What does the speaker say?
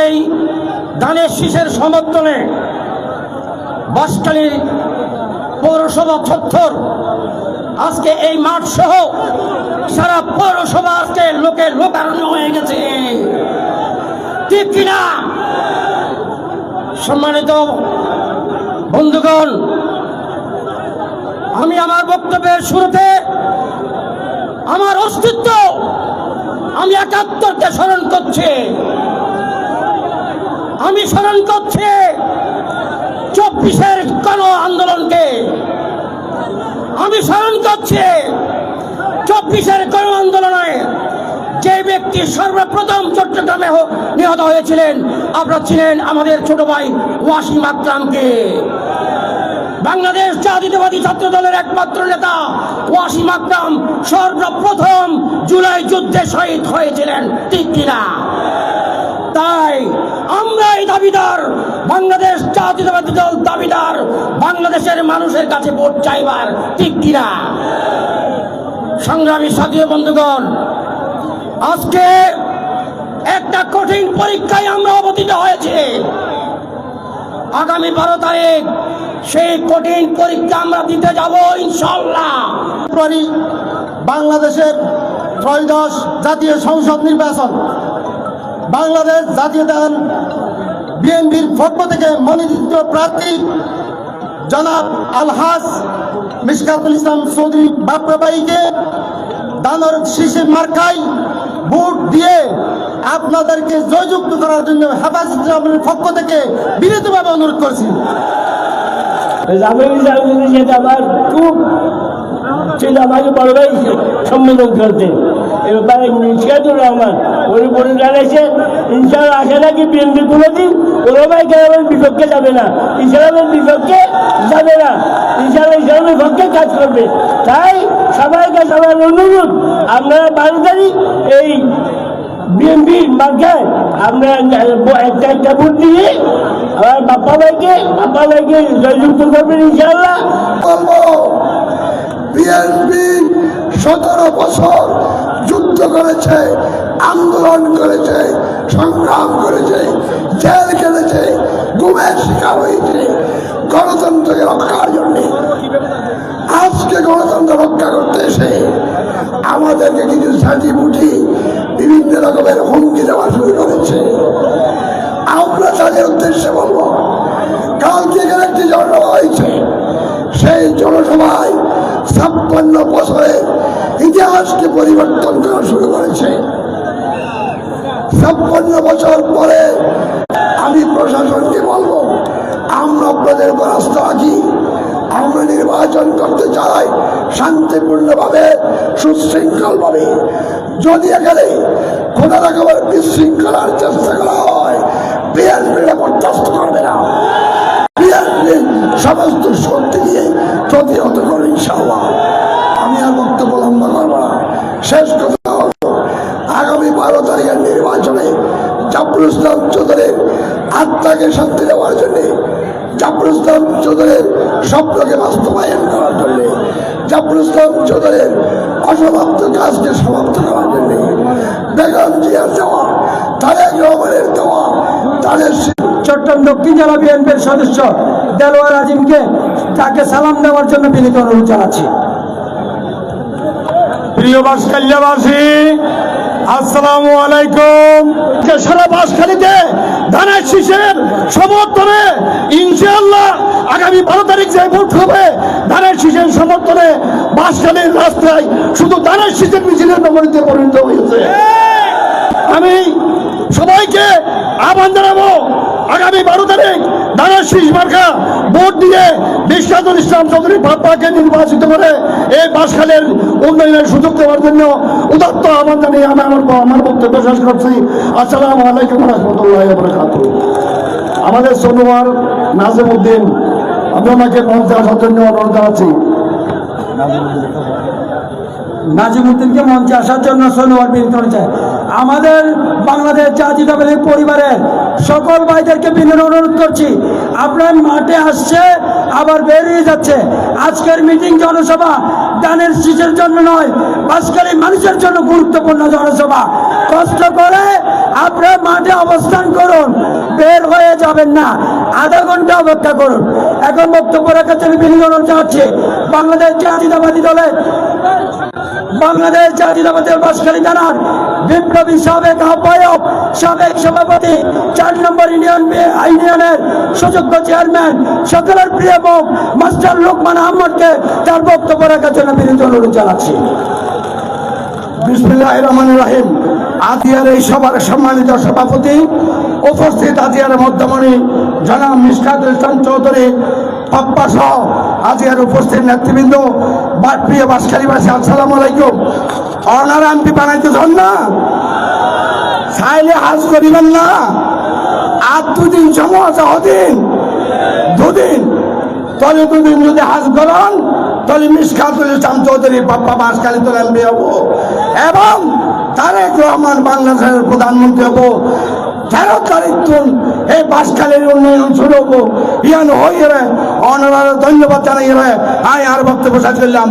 এই ধানের শীষের সমর্থনে বাঁশখালী পৌরসভা চত্বর আজকে এই মাঠ সহ সারা পৌরসভা আজকে লোকের লোকারণ্য হয়ে গেছে, ঠিক কিনা? সম্মানিত বন্ধুগণ, আমি আমার বক্তব্যের শুরুতে আমার অস্তিত্ব, আমি ৭১কে স্মরণ করছি, আমি স্মরণ করছি ২৪-এর গণ আন্দোলনকে, আমি স্মরণ করছি ২৪-এর গণ আন্দোলনে যে ব্যক্তি সর্বপ্রথম চট্টগ্রামে নিহত হয়েছিলেন, আপনারা ছিলেন আমাদের ছোট ভাই ওয়াসিম আকরামকে। বাংলাদেশ জাতীয়তাবাদী ছাত্র দলের একমাত্র নেতা ওয়াসিম আকরাম সর্বপ্রথম জুলাই যুদ্ধে শহীদ হয়েছিলেন, ঠিক কিনা? তাই আমরা এই দাবিদার, বাংলাদেশ জাতীয়তাবাদী দল দাবিদার বাংলাদেশের মানুষের কাছে ভোট চাইবার, ঠিক কিনা? সংগ্রামী সাথী বন্ধুগণ, আজকে একটা কঠিন পরীক্ষায় আমরা অবতীর্ণ হয়েছে। আগামী 12 তারিখ সেই কঠিন পরীক্ষা আমরা দিতে যাব ইনশাআল্লাহ। বাংলাদেশের ত্রয়োদশ জাতীয় সংসদ নির্বাচন, বাংলাদেশ জাতীয়তাবাদী বিএনপির পক্ষ থেকে মনোনীত প্রার্থী জনাব আলহাজ মিশকাতুল ইসলাম চৌধুরী বাপ্পাবাইকে ধানের শীষের মার্কায় ভোট দিয়ে আপনাদেরকে জয়যুক্ত করার জন্য হেফাজত ইসলামের পক্ষ থেকে বিনীতভাবে অনুরোধ করছি। আমার খুব ছিল, আমাকে বড় ভাই সম্মেলন করতেন, এবার সিরাজুর রহমান ওই বলে জানাইছে ইনশাআল্লাহ আসে নাকি বিএনপি কোনোদিন ওরমাই গ্রামের বিপক্ষে যাবে না, ইসলামের বিপক্ষে যাবে না, ইনশাআল্লাহ ইসলামের পক্ষে কাজ করবে। তাই সবাইকে সবার অনুরোধ, আপনারা 12 তারিখ এই বিএনপি মার্কায় আমরা একটা ভোট দিয়ে আমার বাপ্পা ভাইকে জয়যুক্ত করবেন ইনশাআল্লাহ। বিএনপি 17 বছর যুদ্ধ করেছে, আন্দোলন করেছে, সংগ্রাম করেছে, জেল কেটেছে, গুমের শিকার হয়েছে গণতন্ত্রকে রক্ষার জন্য। আজকে গণতন্ত্র রক্ষা করতে এসে আমাদেরকে কিছু সাজি বুঝি বিভিন্ন রকমের হুমকি দেওয়া শুরু করেছে। আমরা তাদের উদ্দেশ্যে বলবো, কালকে এখানে একটি জনসভা হয়েছে, সেই জনসভায় 56 বছরের ইতিহাসকে পরিবর্তন করা শুরু করেছে। 56 বছর পরে আমি প্রশাসনকে বলবো, আমরা আপনাদের উপর আস্থা রাখি, আমরা নির্বাচন করতে চাই শান্তিপূর্ণভাবে, সুশৃঙ্খলভাবে। যদি এখানে কোনো রকমের বিশৃঙ্খলার চেষ্টা করা হয়, বিএনপি বরদাস্ত করবে না, বিএনপি সমস্ত শক্তি দিয়ে প্রতিহত করে ইনশাআল্লাহ। আমি আর বক্তব্য লম্বা করবো না, শেষ কথা হলো আগামী 12 তারিখের নির্বাচনে জাফর ইসলাম চৌধুরীর আত্মাকে শান্তি দেওয়ার জন্যে, জাফর ইসলাম চৌধুরীর স্বপ্নকে বাস্তবায়ন করার জন্যে, জাফর ইসলাম চৌধুরীর অসমাপ্ত কাজকে সমাপ্ত করার জন্যে, বেগম জিয়ার দেওয়া, তারেক রহমানের দেওয়া, তাদের চট্টগ্রাম দক্ষিণ জেলা বিএনপির সদস্য দেলোয়ার আজিমকে তাকে সালাম দেওয়ার জন্য বিনীত অনুরোধ জানাচ্ছি। প্রিয় বাঁশখালীবাসী, আসসালামু আলাইকুম। সারা বাঁশখালীতে ধানের শীষের সমর্থনে ইনশাআল্লাহ আগামী 12 তারিখ যে ভোট হবে, ধানের শীষের সমর্থনে বাঁশখালীর রাস্তায় শুধু ধানের শীষের মিছিলের নগরীতে পরিণত হয়েছে। আমি সবাইকে আহ্বান জানাবো, আগামী 12 তারিখ ধানের শীষ মার্কা ভোট দিয়ে মিশকাতুল ইসলাম চৌধুরী বাপ্পাকে নির্বাচিত করে এই বাঁশখালীর উন্নয়নের সুযোগ দেওয়ার জন্য উদাত্ত আহ্বান জানিয়ে আমি আমার বক্তব্য শেষ করছি। আসসালামু আলাইকুম রহমতুল্লাহ বারাকাতুহু। আমাদের সোনোয়ার নাজিমউদ্দিন, আমি ওনাকে মঞ্চে আসার জন্য অনুরোধ জানাচ্ছি। নাজিমউদ্দিনকে মঞ্চে আসার জন্য সোনোয়ার বিনীত করেছে। আমাদের বাংলাদেশ জাতীয়তাবাদী পরিবারের সকল ভাইদেরকে বিনীত অনুরোধ করছি, আপনার মাঠে আসছে আবার বেরিয়ে যাচ্ছে। আজকের মিটিং জনসভা ধানের শীষের জন্য নয়, বাঁশখালী মানুষের জন্য গুরুত্বপূর্ণ জনসভা। কষ্ট করে আপনারা মাঠে অবস্থান করুন, বের হয়ে যাবেন না, আধা ঘন্টা অপেক্ষা করুন। এখন বক্তব্য রাখার জন্য বিনিয়োগ চাচ্ছে বাংলাদেশ জাতীয়তাবাদী দলের বাঁশখালী থানার বিপ্লবী সাবেক আহ্বায়ক, সাবেক সভাপতি, 4 নম্বর ইউনিয়নের সুযোগ্য চেয়ারম্যান, সকলের প্রিয় মুখ মাস্টার লোকমান আহমদকে তার বক্তব্য রাখার জন্য বিনীত অনুরোধ জানাচ্ছি। বিসমিল্লাহির রহমানির রহিম। আতিয়ার এই সভার সম্মানিত সভাপতি, উপস্থিত আতিয়ার মধ্যমণি জনাব মিশকাতুল ইসলাম চৌধুরী পাপ্পা সহ আতিয়ার উপস্থিত নেতৃবৃন্দ, প্রিয় বাঁশখালীবাসী, আসসালামু আলাইকুম। অনার এমপি বানাইতে চান না, চাইলে হাজ করিবেন না। আর 2 দিন সময় আছে, দুদিন তলে 2 দিন যদি হাজ করেন তাহলে মিশকাতুল ইসলাম চৌধুরী পাপ্পা বাঁশখালী তো এমপি হবো এবং তারেক রহমান বাংলাদেশের প্রধানমন্ত্রী হবো। 13 তারিখ তুন এই বাঁশখালীর উন্নয়ন শুরু হবো। ইয়ান হয়ে অনারা ধন্যবাদ জানাই আর বক্তব্য শেষ করলাম।